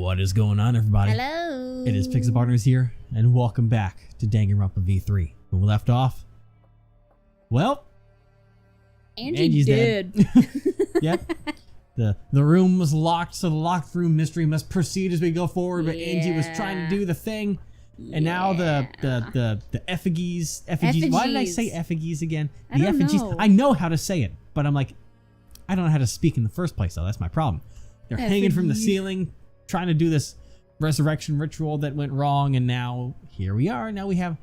What is going on, everybody? Hello. It is Pixel Partners here, and welcome back to Danganronpa V3. When we left off, well, Angie's dead. Yep. The room was locked, so the locked room mystery must proceed as we go forward. But Angie was trying to do the thing, and now the effigies. Why did I say effigies again? I don't know. I know how to say it, but I'm like, I don't know how to speak in the first place. Though that's my problem. They're hanging from the ceiling, trying to do this resurrection ritual that went wrong, and now here we are. Now we have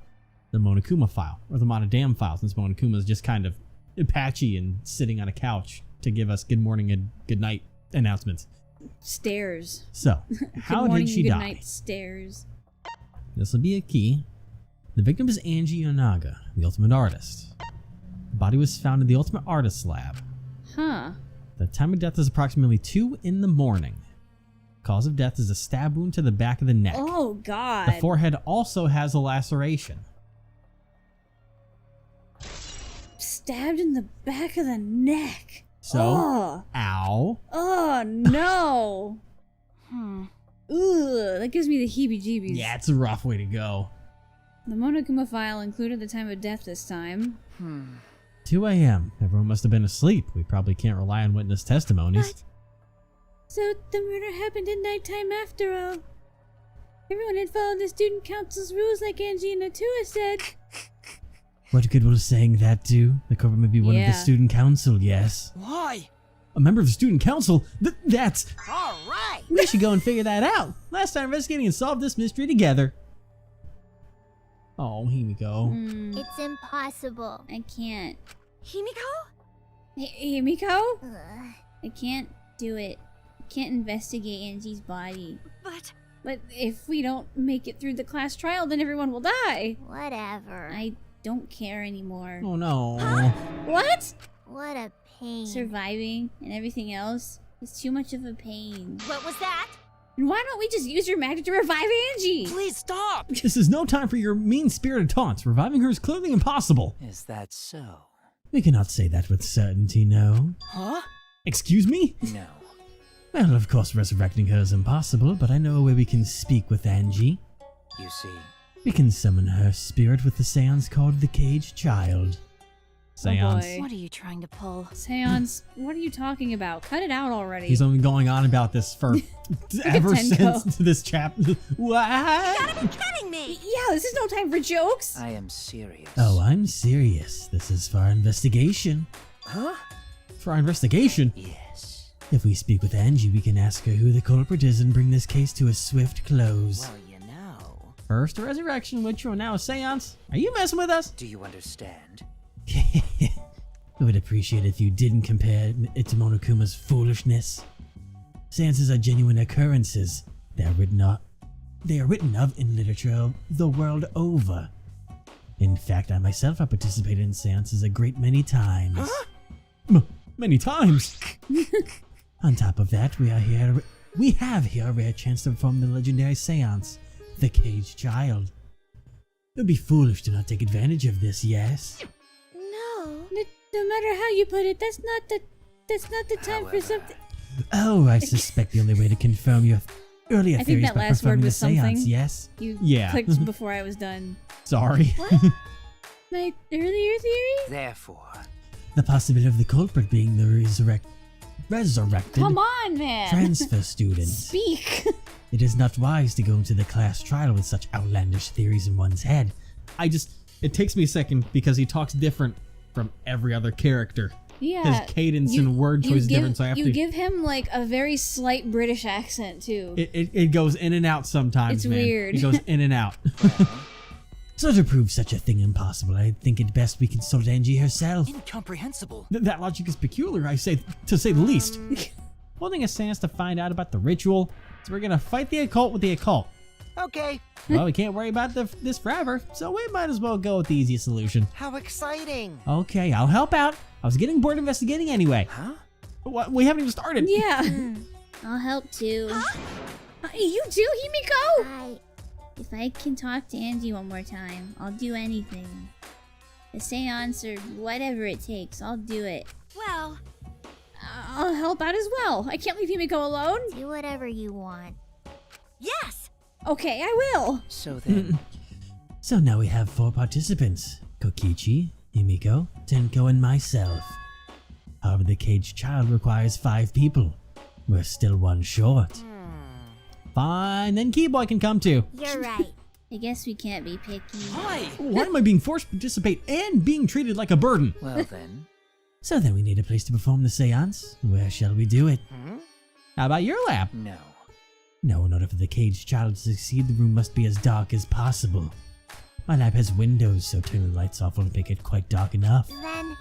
the Monokuma file, or the Monodam file, since Monokuma is just kind of patchy and sitting on a couch to give us good morning and good night announcements. Stairs. So, how good morning, did she good die? Night, stairs. This will be a key. The victim is Angie Yonaga, the ultimate artist. The body was found in the ultimate artist lab. Huh. The time of death is approximately 2 in the morning. Cause of death is a stab wound to the back of the neck. Oh, God. The forehead also has a laceration. Stabbed in the back of the neck. So, ow. Oh, no. Ugh, that gives me the heebie-jeebies. Yeah, it's a rough way to go. The Monokuma file included the time of death this time. 2 a.m. Everyone must have been asleep. We probably can't rely on witness testimonies. What? So the murder happened at nighttime after all. Everyone had followed the student council's rules like Angie and Natua said. What good will saying that do? The culprit may be one of the student council, yes. Why? A member of the student council? That's... All right. We should go and figure that out. Last time investigating and solve this mystery together. Oh, Himiko. It's impossible. I can't. Himiko? Himiko? Ugh. I can't do it. I can't investigate Angie's body. But if we don't make it through the class trial, then everyone will die. Whatever. I don't care anymore. Oh no. What? What a pain. Surviving and everything else is too much of a pain. What was that? And why don't we just use your magic to revive Angie? Please stop. This is no time for your mean-spirited taunts. Reviving her is clearly impossible. Is that so? We cannot say that with certainty, no. Huh? Excuse me? No. Well, of course resurrecting her is impossible, but I know a way we can speak with Angie. You see. We can summon her spirit with the seance called the Caged Child. Seance. boy. What are you trying to pull? Seance, what are you talking about? Cut it out already. He's only going on about this for ever Tenko. since this chapter. What? Gotta be kidding me! Yeah, this is no time for jokes. I am serious. Oh, I'm serious. This is for our investigation. Huh? For our investigation? Yes. If we speak with Angie, we can ask her who the culprit is and bring this case to a swift close. Well, you know. First a resurrection ritual, now a seance. Are you messing with us? Do you understand? I would appreciate it if you didn't compare it to Monokuma's foolishness. Seances are genuine occurrences. They are written of in literature the world over. In fact, I myself have participated in seances a great many times. Huh? Many times? On top of that, we have here a rare chance to perform the legendary seance, the Caged Child. It would be foolish to not take advantage of this, yes? No matter how you put it, that's not the time for something. Oh, I suspect the only way to confirm your earlier I think theories that by last word performing the was something. seance, yes? You clicked before I was done. Sorry. My earlier theory? Therefore. The possibility of the culprit being the resurrected Come on, man. transfer student. Speak. It is not wise to go into the class trial with such outlandish theories in one's head. It takes me a second because he talks different from every other character. Yeah. His cadence and word choice is different, so I have to... You give him like a very slight British accent too. It goes in and out sometimes, It's man. weird. It goes in and out. So to prove such a thing impossible, I think it best we consult Angie herself. Incomprehensible. That logic is peculiar, I say, to say the least. Holding a seance to find out about the ritual, so we're gonna fight the occult with the occult. Okay. Well, we can't worry about this forever, so we might as well go with the easiest solution. How exciting. Okay, I'll help out. I was getting bored investigating anyway. Huh? What? We haven't even started. Yeah. I'll help too. You too, Himiko? I... If I can talk to Angie one more time, I'll do anything. A seance or whatever it takes, I'll do it. Well, I'll help out as well. I can't leave Himiko alone. do whatever you want. Yes! Okay, I will. So then, So now we have 4 participants. Kokichi, Himiko, Tenko, and myself. However, the caged child requires 5 people. We're still 1 short. Fine, then Keyboy can come too. You're right. I guess we can't be picky. why? Why am I being forced to participate and being treated like a burden? Well then. So then we need a place to perform the seance. Where shall we do it? How about your lab? No. No, in order for the caged child to succeed, the room must be as dark as possible. My lab has windows, so turning the lights off will make it quite dark enough. Then,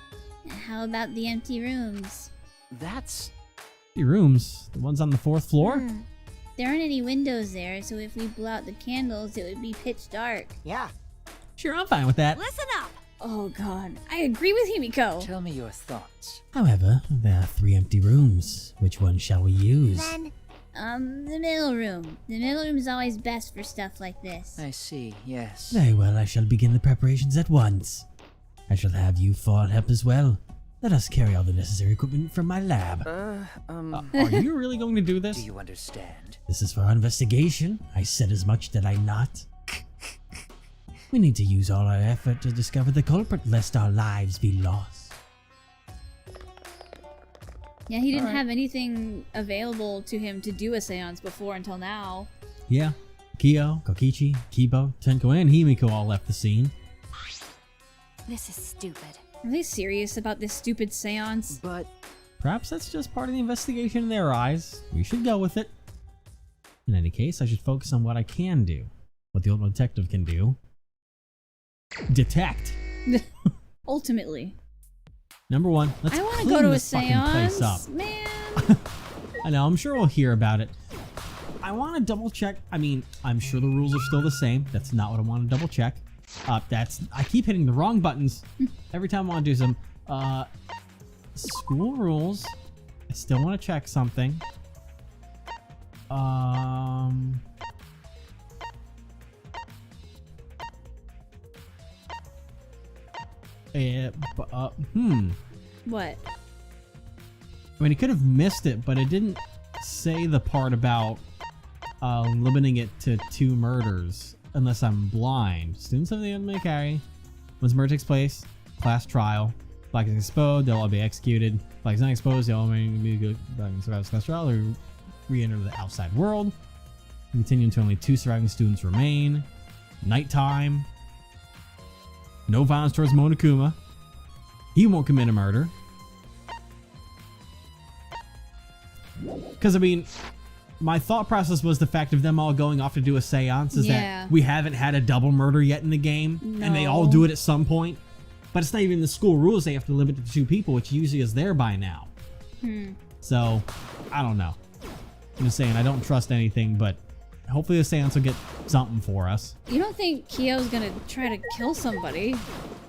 How about the empty rooms? That's... The rooms? The ones on the 4th floor? There aren't any windows there, so if we blow out the candles, it would be pitch dark. Yeah. Sure, I'm fine with that. listen up. Oh god, I agree with Himiko. Tell me your thoughts. However, there are 3 empty rooms. Which one shall we use? Then, The middle room. The middle room is always best for stuff like this. I see, yes. Very well, I shall begin the preparations at once. I shall have you 4 help as well. Let us carry all the necessary equipment from my lab. Are you really going to do this? Do you understand? This is for our investigation. I said as much, did I not? We need to use all our effort to discover the culprit, lest our lives be lost. Yeah, he didn't have anything available to him to do a seance before until now. Yeah, Kyo, Kokichi, Kibo, Tenko, and Himiko all left the scene. this is stupid. Are they serious about this stupid seance? But... Perhaps that's just part of the investigation in their eyes. We should go with it. In any case, I should focus on what I can do. What the old detective can do. Detect. Ultimately. Number 1, let's I want to clean go to a this fucking place up. seance, man. I know, I'm sure we'll hear about it. I want to double check. I mean, I'm sure the rules are still the same. That's not what I want to double check. I keep hitting the wrong buttons every time I want to do some. School rules. I still want to check something. What? I mean, he could have missed it, but it didn't say the part about limiting it to 2 murders, unless I'm blind. Students of the enemy carry. Once murder takes place, class trial. Black is exposed, they'll all be executed. Black is not exposed, they'll all be good. Black survives class trial, they re-enter the outside world. Continue until only 2 surviving students remain. Nighttime. No violence towards Monokuma. He won't commit a murder. Because, I mean, my thought process was the fact of them all going off to do a seance is Yeah. that we haven't had a double murder yet in the game. And they all do it at some point. But it's not even the school rules. They have to limit it to 2 people, which usually is there by now. So, I don't know. I'm just saying, I don't trust anything, but hopefully the seance will get something for us. You don't think Kyo's gonna try to kill somebody?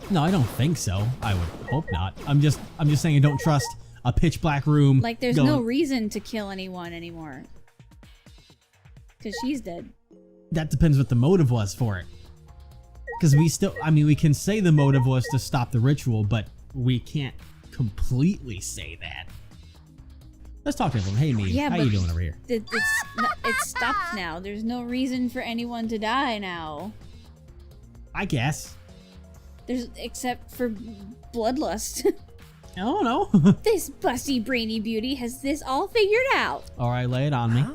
No, I don't think so. I would hope not. I'm just saying I don't trust a pitch black room. Like, there's no reason to kill anyone anymore. Because she's dead. That depends what the motive was for it. Because we can say the motive was to stop the ritual, but we can't completely say that. Let's talk to everyone. Hey, me. Yeah, How but you doing over here? It's stopped now. There's no reason for anyone to die now. I guess. Except for bloodlust. I don't know. This bussy brainy beauty has this all figured out. All right, lay it on me.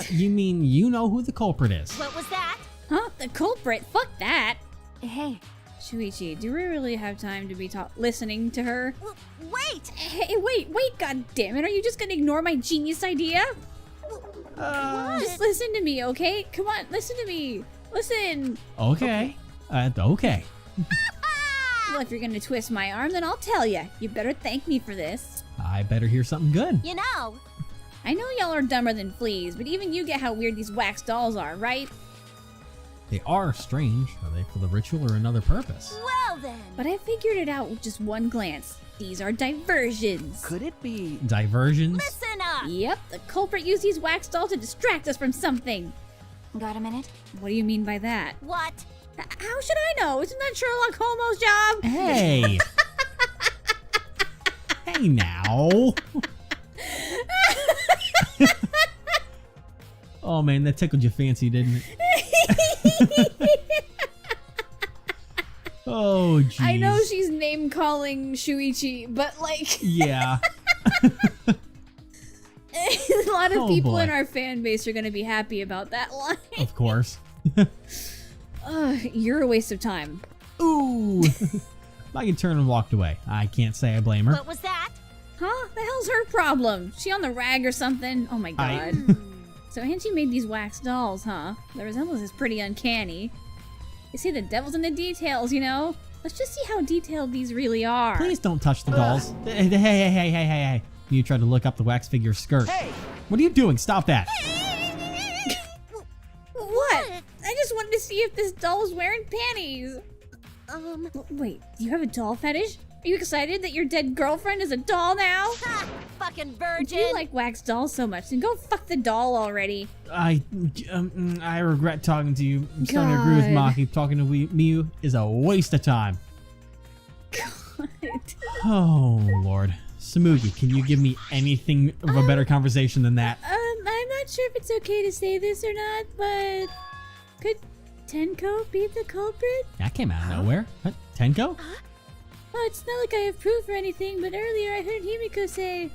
You mean you know who the culprit is? What was that? Huh? The culprit? Fuck that. Hey, Shuichi, do we really have time to be listening to her? wait! Hey, wait, god damn it. Are you just gonna ignore my genius idea? Just listen to me, okay? Come on, listen to me. Listen. Okay. Okay. Well, if you're gonna twist my arm, then I'll tell ya. You better thank me for this. I better hear something good. You know, I know y'all are dumber than fleas, but even you get how weird these wax dolls are, right? They are strange. Are they for the ritual or another purpose? well then. But I figured it out with just one glance. These are diversions. Could it be... Diversions? Listen up! Yep, the culprit used these wax dolls to distract us from something. Got a minute? What do you mean by that? What? How should I know? Isn't that Sherlock Holmes' job? Hey! Hey now! Oh man, that tickled your fancy, didn't it? Oh, jeez. I know she's name calling Shuichi, but like, Yeah. a lot of Oh, people boy. in our fan base are gonna be happy about that line. Of course. You're a waste of time. Ooh. I can turn and walked away. I can't say I blame her. What was that? Huh? The hell's her problem? She on the rag or something? Oh my god. So Angie made these wax dolls, huh? The resemblance is pretty uncanny. You see, the devil's in the details, you know? Let's just see how detailed these really are. Please don't touch the dolls. Hey. You tried to look up the wax figure's skirt. Hey! What are you doing? Stop that. What? I just wanted to see if this doll's wearing panties. Wait, do you have a doll fetish? Are you excited that your dead girlfriend is a doll now? Fucking If virgin. you like wax dolls so much, then go fuck the doll already. I regret talking to you. I'm starting to agree with God. Maki. Talking to Miyu is a waste of time. God. Oh, Lord. Samugi, can you give me anything of a better conversation than that? I'm not sure if it's okay to say this or not, but could Tenko be the culprit? That came out of nowhere. What? Tenko? Oh, it's not like I have proof or anything, but earlier I heard Himiko say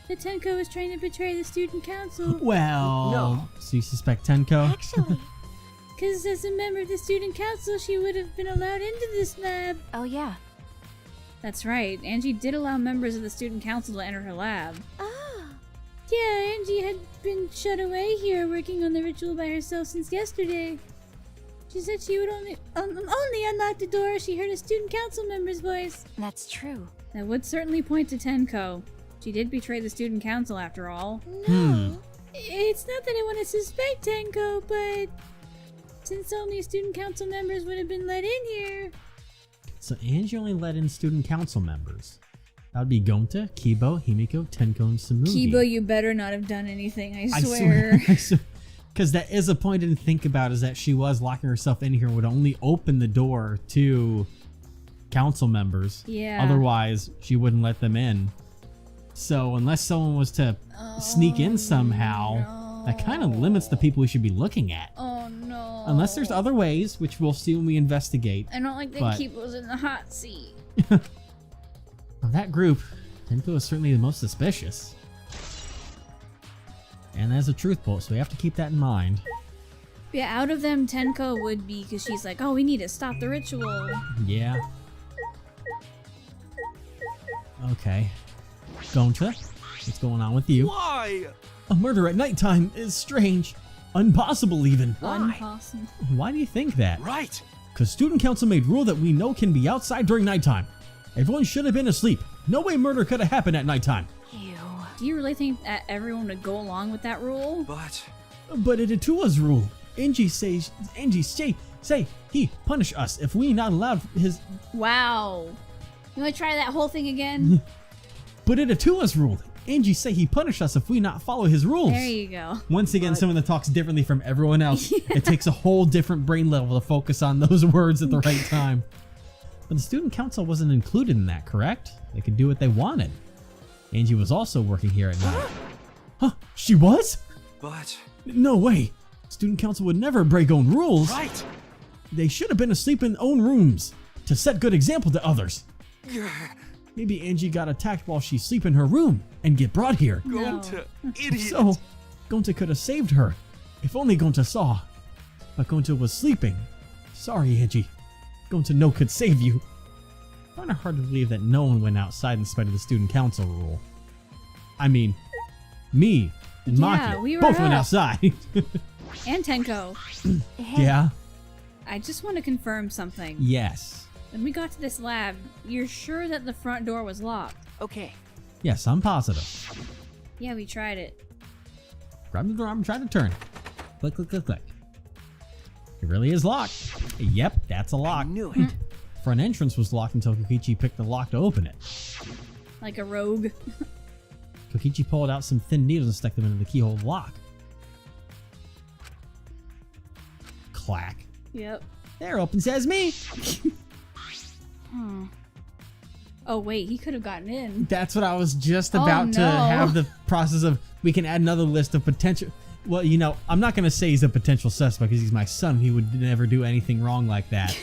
that Tenko was trying to betray the student council. Well, No. so you suspect Tenko? Actually. Because as a member of the student council, she would have been allowed into this lab. Oh, yeah. That's right, Angie did allow members of the student council to enter her lab. Ah. Yeah, Angie had been shut away here working on the ritual by herself since yesterday. She said she would only unlock the door if she heard a student council member's voice. That's true. That would certainly point to Tenko. She did betray the student council after all. No. It's not that I want to suspect Tenko, but since only student council members would have been let in here. So Angie only let in student council members. That would be Gonta, Kibo, Himiko, Tenko, and Samugi. Kibo, you better not have done anything, I swear. Because that is a point I didn't think about, is that she was locking herself in here, would only open the door to council members. Yeah. Otherwise, she wouldn't let them in. So unless someone was to sneak in somehow, that kind of limits the people we should be looking at. Oh no. Unless there's other ways, which we'll see when we investigate. I don't like that but- Kibo's in the hot seat. Of that group, Tenko is certainly the most suspicious. And that's a truth bolt, so we have to keep that in mind. Yeah, out of them, Tenko would be, because she's like, oh, we need to stop the ritual. Yeah. Okay. Gonta, what's going on with you? Why? A murder at nighttime is strange. Impossible even. Impossible. Why do you think that? Right. Because student council made rule that we know can be outside during nighttime. Everyone should have been asleep. No way murder could have happened at nighttime. Ew. Do you really think that everyone would go along with that rule? But It was rule. Angie say he punish us if we not allowed his. Wow. You want to try that whole thing again? But it was rule. Angie say he punish us if we not follow his rules. There you go. Once again, someone that talks differently from everyone else. It takes a whole different brain level to focus on those words at the right time. But the student council wasn't included in that, correct? They could do what they wanted. Angie was also working here at night. Huh? She was? but No way. Student council would never break own rules. right. They should have been asleep in own rooms to set good example to others. Maybe Angie got attacked while she sleep in her room and get brought here. Go to idiot. So, Gonta could have saved her. If only Gonta saw. But Gonta was sleeping. Sorry, Angie. Gonta no could save you. Kinda hard to believe that no one went outside in spite of the student council rule. I mean, me and Yeah, Maki we were both went up. outside. And Tenko. Hey. Yeah? I just want to confirm something. Yes. When we got to this lab, you're sure that the front door was locked? Okay. Yes, I'm positive. Yeah, we tried it. Grab the door, I'm trying to turn. Click, click, click, click. It really is locked. Yep, that's a I lock. knew it. Front entrance was locked until Kokichi picked the lock to open it. Like a rogue. Kokichi pulled out some thin needles and stuck them into the keyhole of the lock. Clack. Yep. There, open sesame. Oh wait, he could have gotten in. That's what I was just Oh, about to no. have the process of. We can add another list of potential. Well, you know, I'm not going to say he's a potential suspect because he's my son. He would never do anything wrong like that.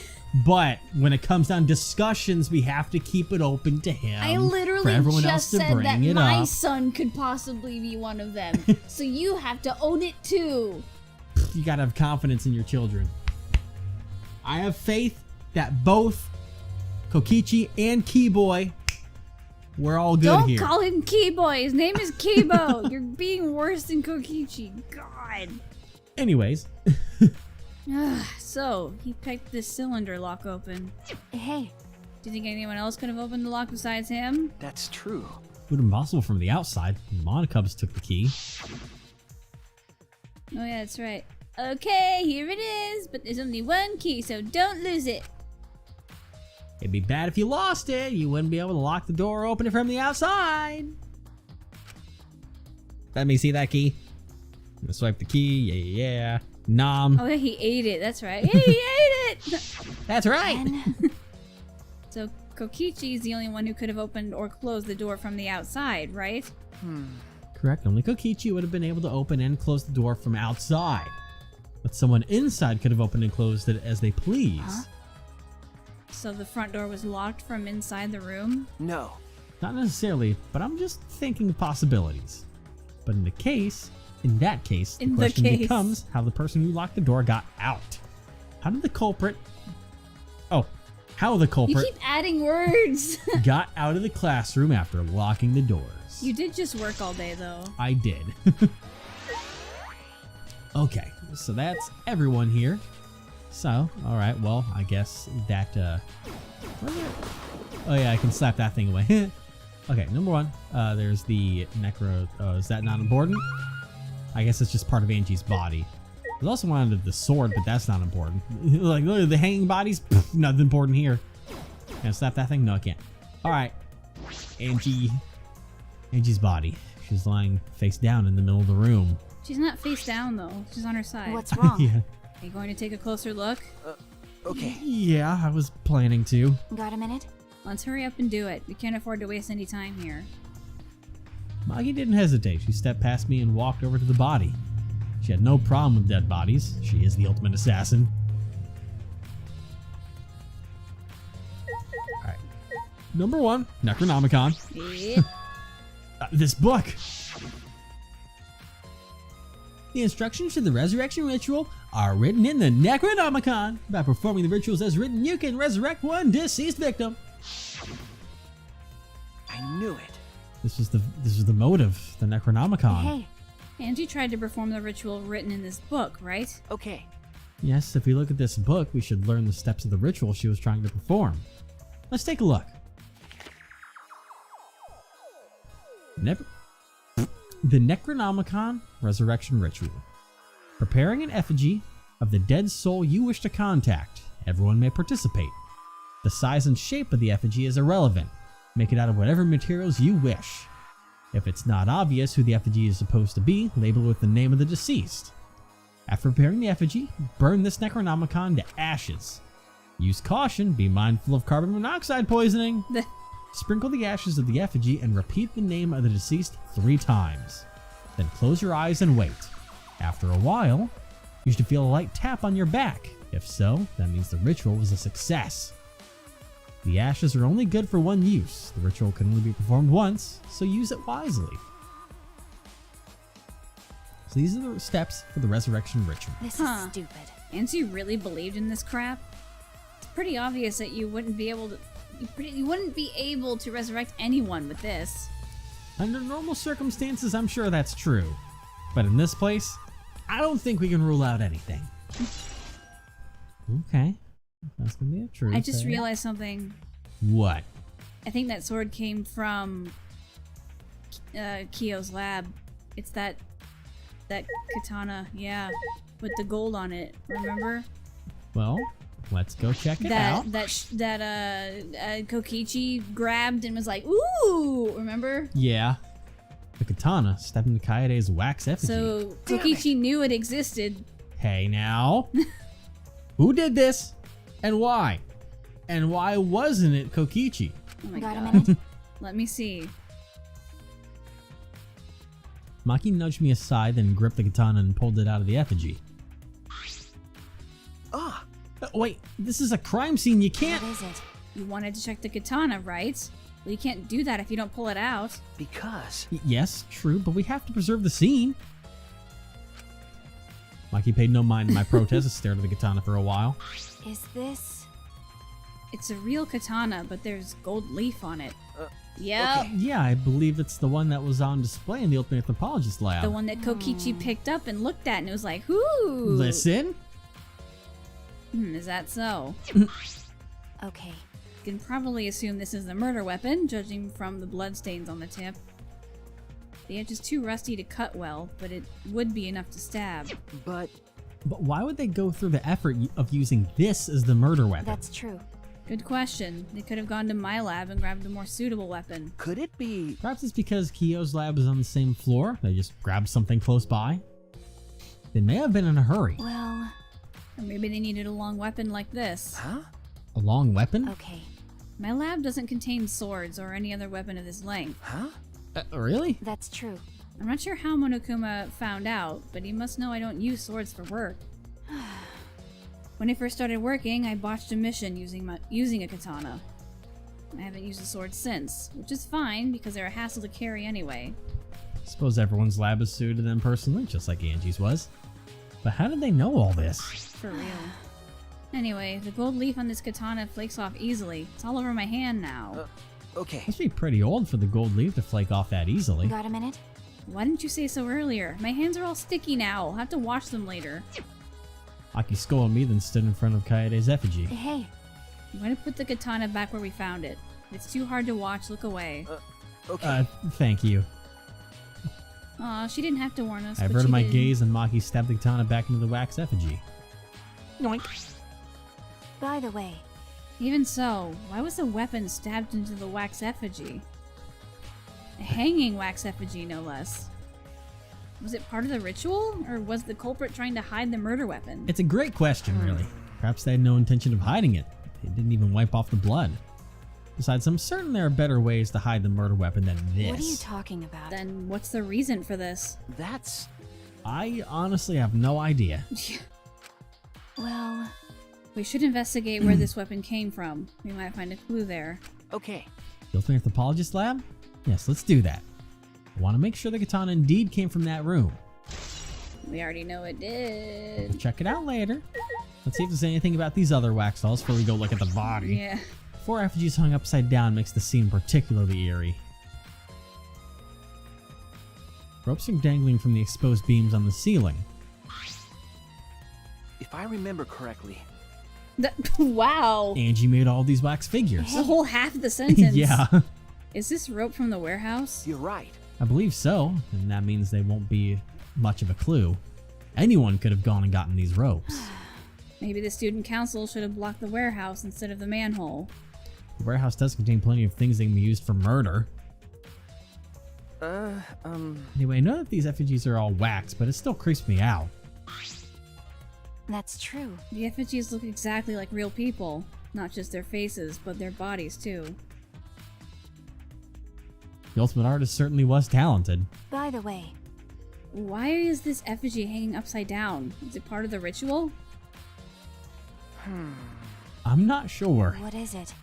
But when it comes down to discussions, we have to keep it open to him. I literally for everyone just else to said bring that it my up. son could possibly be one of them. So you have to own it too. You got to have confidence in your children. I have faith that both Kokichi and Keyboy, we're all good Don't here. call him Keyboy. His name is Kibo. You're being worse than Kokichi. God. Anyways, So, he picked this cylinder lock open. Hey, Do you think anyone else could have opened the lock besides him? That's true. would have been possible from the outside. Monocubs took the key. Oh yeah, that's right. Okay, here it is. But there's only one key, so don't lose it. It'd be bad if you lost it. You wouldn't be able to lock the door, open it from the outside. Let me see that key. I'm gonna swipe the key. Yeah. Nom. Oh yeah, he ate it. That's right. He ate it! That's right. Ben. So, Kokichi is the only one who could have opened or closed the door from the outside, right? Correct. Only Kokichi would have been able to open and close the door from outside. But someone inside could have opened and closed it as they please. Huh? So the front door was locked from inside the room? No. Not necessarily, but I'm just thinking of possibilities. But in that case, the question becomes how the person who locked the door got out. How the culprit You keep adding words! got out of the classroom after locking the doors. You did just work all day, though. I did. Okay, so that's everyone here. So, alright, well, I guess that, oh yeah, I can slap that thing away. Okay, number one, there's the necro, is that not important? I guess it's just part of Angie's body. There's also one under the sword, but that's not important. Like, look at the hanging bodies, pff, nothing important here. Can I slap that thing? No, I can't. Alright, Angie's body. She's lying face down in the middle of the room. She's not face down, though. She's on her side. What's wrong? Yeah. Are you going to take a closer look? Okay. Yeah, I was planning to. Got a minute? Let's hurry up and do it. We can't afford to waste any time here. Maggie didn't hesitate. She stepped past me and walked over to the body. She had no problem with dead bodies. She is the ultimate assassin. Alright. Number one, Necronomicon. Yeah. This book. The instructions to the resurrection ritual are written in the Necronomicon. By performing the rituals as written, you can resurrect one deceased victim. I knew it. This was the motive, the Necronomicon. Hey, Angie tried to perform the ritual written in this book, right? Okay. Yes, if we look at this book, we should learn the steps of the ritual she was trying to perform. Let's take a look. The Necronomicon Resurrection Ritual. Preparing an effigy of the dead soul you wish to contact. Everyone may participate. The size and shape of the effigy is irrelevant. Make it out of whatever materials you wish. If it's not obvious who the effigy is supposed to be, label it with the name of the deceased. After preparing the effigy, burn this Necronomicon to ashes. Use caution, be mindful of carbon monoxide poisoning. Sprinkle the ashes of the effigy and repeat the name of the deceased 3 times. Then close your eyes and wait. After a while, you should feel a light tap on your back. If so, that means the ritual was a success. The ashes are only good for one use. The ritual can only be performed once, so use it wisely. So these are the steps for the resurrection ritual. this Huh. is stupid. Angie really believed in this crap? It's pretty obvious that you wouldn't be able to... You wouldn't be able to resurrect anyone with this. Under normal circumstances, I'm sure that's true. But in this place, I don't think we can rule out anything. Okay. That's gonna be a truth. I just realized something. What? I think that sword came from Kyo's lab. It's that katana, yeah, with the gold on it. Remember? Well, let's go check it out. That Kokichi grabbed and was like, "Ooh!" Remember? Yeah. The katana stepped into Kaede's wax effigy. So Kokichi knew it existed. Hey now. Who did this? And why? And why wasn't it Kokichi? Oh my Got a god. minute? Let me see. Maki nudged me aside, then gripped the katana and pulled it out of the effigy. Ah, Wait, this is a crime scene. You can't. What is it? You wanted to check the katana, right? Well, you can't do that if you don't pull it out. because... Yes, true, but we have to preserve the scene. Maki paid no mind to my protest and stared at the katana for a while. Is this... It's a real katana, but there's gold leaf on it. Yep. okay. Yeah, I believe it's the one that was on display in the Ultimate Anthropologist lab. The one that Kokichi picked up and looked at and it was like, "Ooh." Listen. Is that so? Okay. You can probably assume this is the murder weapon, judging from the bloodstains on the tip. The edge is too rusty to cut well, but it would be enough to stab. But... But why would they go through the effort of using this as the murder weapon? That's true. Good question. They could have gone to my lab and grabbed a more suitable weapon. could it be... Perhaps it's because Kyo's lab is on the same floor. They just grabbed something close by. They may have been in a hurry. Well, Or maybe they needed a long weapon like this. Huh? A long weapon? okay. My lab doesn't contain swords or any other weapon of this length. Huh? Really? That's true. I'm not sure how Monokuma found out, but he must know I don't use swords for work. When I first started working, I botched a mission using a katana. I haven't used a sword since, which is fine because they're a hassle to carry anyway. Suppose everyone's lab is suited to them personally, just like Angie's was. But how did they know all this? For real. Anyway, the gold leaf on this katana flakes off easily. It's all over my hand now. Okay. Must be pretty old for the gold leaf to flake off that easily. Got a minute? Why didn't you say so earlier? My hands are all sticky now. I'll have to wash them later. Aki scolded me, then stood in front of Kaede's effigy. Hey, I'm gonna put the katana back where we found it. If it's too hard to watch, look away. Okay. Thank you. Aw, she didn't have to warn us. I but averted she my did. gaze and Maki stabbed the katana back into the wax effigy. Yoink. by the way, Even so, why was the weapon stabbed into the wax effigy? A hanging wax effigy, no less. Was it part of the ritual, or was the culprit trying to hide the murder weapon? It's a great question, really. Perhaps they had no intention of hiding it. They didn't even wipe off the blood. Besides, I'm certain there are better ways to hide the murder weapon than this. what are you talking about? Then what's the reason for this? That's... I honestly have no idea. Well, We should investigate where this weapon came from. We might find a clue there. Okay. The Ultimate Anthropologist lab? Yes, let's do that. I want to make sure the katana indeed came from that room. We already know it did. We'll check it out later. Let's see if there's anything about these other wax dolls before we go look at the body. Yeah. 4 effigies hung upside down makes the scene particularly eerie. Ropes are dangling from the exposed beams on the ceiling. If I remember correctly... Wow. Angie made all these wax figures. The whole half of the sentence. Yeah, Is this rope from the warehouse? You're right. I believe so, and that means they won't be much of a clue. Anyone could have gone and gotten these ropes. Maybe the student council should have blocked the warehouse instead of the manhole. The warehouse does contain plenty of things that can be used for murder. Anyway, I know that these effigies are all wax, but it still creeps me out. that's true. The effigies look exactly like real people. Not just their faces, but their bodies too. The ultimate artist certainly was talented. By the way, Why is this effigy hanging upside down? Is it part of the ritual? I'm not sure. what is it?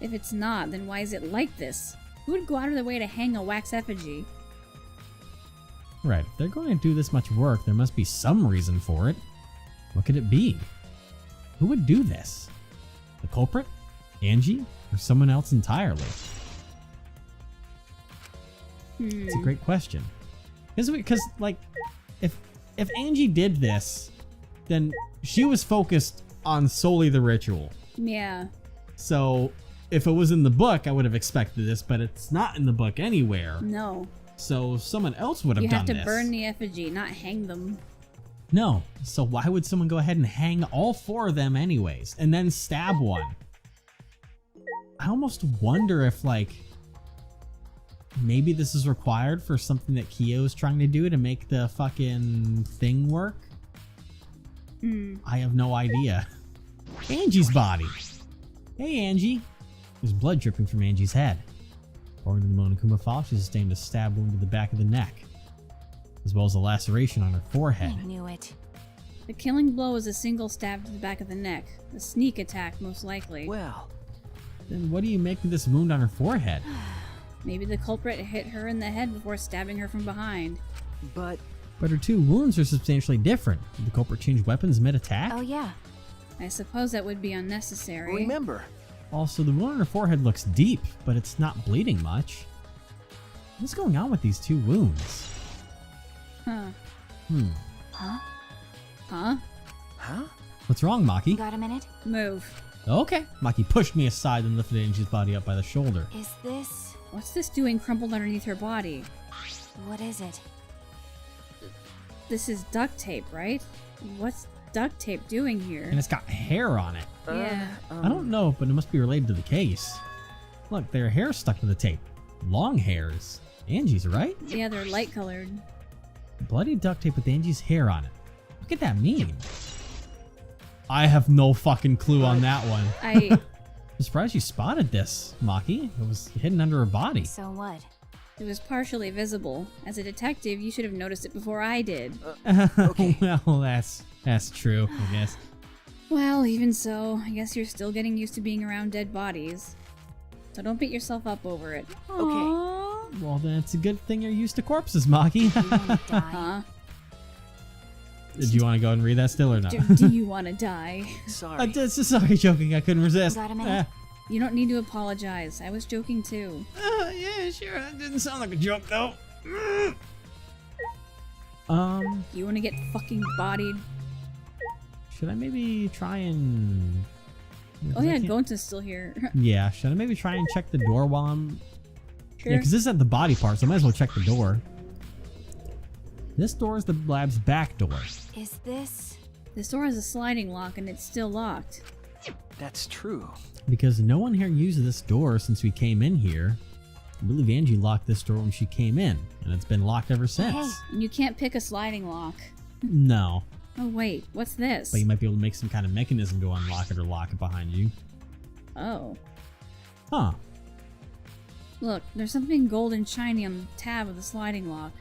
If it's not, then why is it like this? Who would go out of their way to hang a wax effigy? Right, if they're going to do this much work, there must be some reason for it. What could it be? Who would do this? The culprit? Angie? Or someone else entirely? It's a great question. Because, like, if Angie did this, then she was focused on solely the ritual. Yeah. So, if it was in the book, I would have expected this, but it's not in the book anywhere. No. So, someone else would have You done have to this. burn the effigy, not hang them. No. So, why would someone go ahead and hang all 4 of them anyways, and then stab one? I almost wonder if, like, maybe this is required for something that Kyo is trying to do to make the fucking thing work? I have no idea. Angie's body. Hey, Angie. There's blood dripping from Angie's head. According to the Monokuma file, she sustained a stab wound to the back of the neck. as well as a laceration on her forehead. I knew it. The killing blow was a single stab to the back of the neck. A sneak attack, most likely. Well, Then what do you make of this wound on her forehead? Maybe the culprit hit her in the head before stabbing her from behind. but But her two wounds are substantially different. Did the culprit change weapons mid-attack? Oh yeah. I suppose that would be unnecessary. remember, Also, the wound on her forehead looks deep, but it's not bleeding much. What's going on with these two wounds? Huh. Huh? Huh? huh? What's wrong, Maki? Got a minute? Move. Okay. Maki pushed me aside and lifted Angie's body up by the shoulder. Is this... What's this doing crumpled underneath her body? What is it? This is duct tape, right? What's duct tape doing here? And it's got hair on it. Yeah. I don't know, but it must be related to the case. Look, their hair stuck to the tape. Long hairs. Angie's, right? Yeah, they're light colored. Bloody duct tape with Angie's hair on it. What could that mean? I have no fucking clue on that one. I'm surprised you spotted this, Maki. It was hidden under her body. So what? It was partially visible. As a detective, you should have noticed it before I did. Okay. Well, that's true, I guess. Well, even so, I guess you're still getting used to being around dead bodies. So don't beat yourself up over it. Okay. Well, then it's a good thing you're used to corpses, Maki. You wanna die? Huh? Did you want to go and read that still or not? Do you want to die? Sorry. Sorry, joking. I couldn't resist. Got a minute? You don't need to apologize. I was joking too. Yeah, sure. That didn't sound like a joke, though. You want to get fucking bodied? Should I maybe try and... Oh yeah, Gonta's still here. Yeah, should I maybe try and check the door while I'm... Sure. Yeah, because this is at the body part, so I might as well check the door. This door is the lab's back door. Is this... This door has a sliding lock and it's still locked. That's true. Because no one here uses this door since we came in here. I believe Angie locked this door when she came in, and it's been locked ever since. Hey. And you can't pick a sliding lock. No, Oh wait, what's this? but you might be able to make some kind of mechanism to unlock it or lock it behind you. Oh. Huh. Look, there's something gold and shiny on the tab of the sliding lock.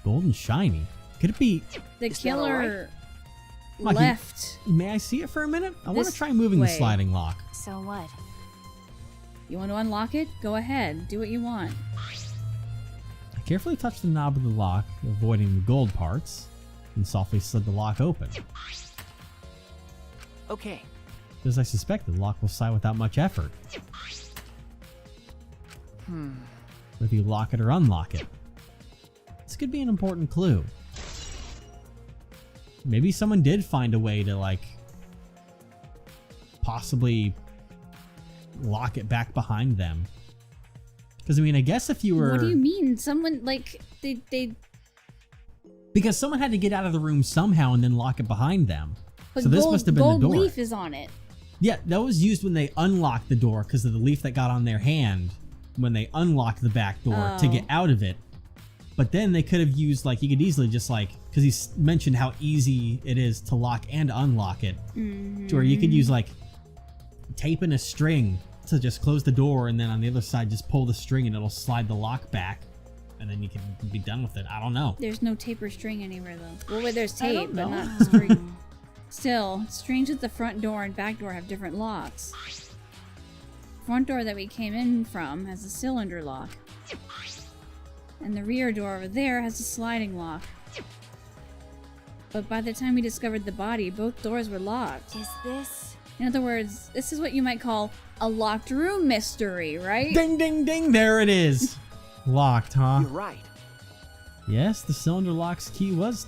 Gold and shiny. Could it be... The Is that killer Maki, left. May I see it for a minute? I want to This try moving the way. sliding lock. So what? You want to unlock it? Go ahead. Do what you want. I carefully touched the knob of the lock, avoiding the gold parts, and softly slid the lock open. Okay. As I suspected, the lock will slide without much effort. If you lock it or unlock it. This could be an important clue. Maybe someone did find a way to, like, possibly lock it back behind them. Because, I mean, I guess if you were... What do you mean? Someone, like, they Because someone had to get out of the room somehow and then lock it behind them. but So this gold, must have been the gold door. leaf is on it. Yeah, that was used when they unlocked the door because of the leaf that got on their hand when they unlocked the back door to Oh. get out of it. But then they could have used, like, you could easily just, like, because he mentioned how easy it is to lock and unlock it. To where you could use, like, tape and a string to just close the door, and then on the other side just pull the string and it'll slide the lock back. And then you can be done with it. I don't know. There's no tape or string anywhere though. Well, wait, there's I tape, don't but know. not string. Still, it's strange that the front door and back door have different locks. Front door that we came in from has a cylinder lock. And the rear door over there has a sliding lock. But by the time we discovered the body, both doors were locked. Is this... In other words, this is what you might call a locked room mystery, right? Ding, ding, ding. There it is. Locked, huh? You're right. Yes, the cylinder lock's key was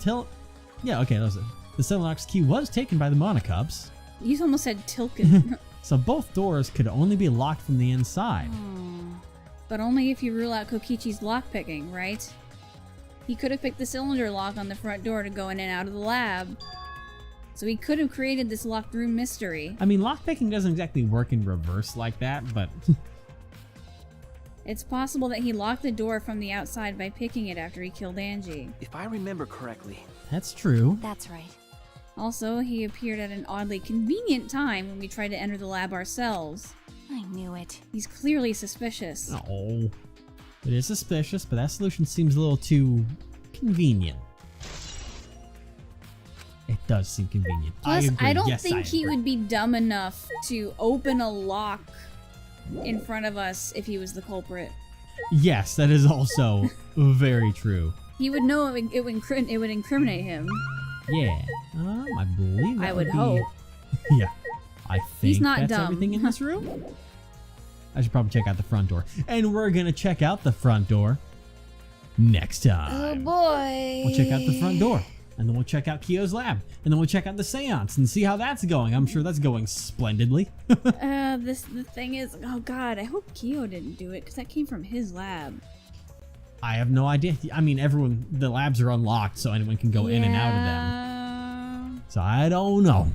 Yeah, okay, that was it. The cylinder lock's key was taken by the Monocubs, You almost said Tilken. so both doors could only be locked from the inside. But only if you rule out Kokichi's lockpicking, right? He could have picked the cylinder lock on the front door to go in and out of the lab. So he could have created this locked room mystery. I mean, lockpicking doesn't exactly work in reverse like that, but It's possible that he locked the door from the outside by picking it after he killed Angie. If I remember correctly. that's true. That's right. Also, he appeared at an oddly convenient time when we tried to enter the lab ourselves. I knew it. He's clearly suspicious. Oh, it is suspicious, but that solution seems a little too convenient. It does seem convenient. Plus, agree. I don't Yes, think he agree. would be dumb enough to open a lock in front of us if he was the culprit. Yes, that is also very true. He would know it would incriminate him. Yeah. I believe that I would be- hope. Yeah. I think He's not that's dumb. everything in this room. I should probably check out the front door. And we're going to check out the front door next time. Oh boy. We'll check out the front door. And then we'll check out Kyo's lab. And then we'll check out the seance and see how that's going. I'm sure that's going splendidly. The thing is, oh god, I hope Kyo didn't do it because that came from his lab. I have no idea. I mean, the labs are unlocked, so anyone can go in and out of them. them. So I don't know.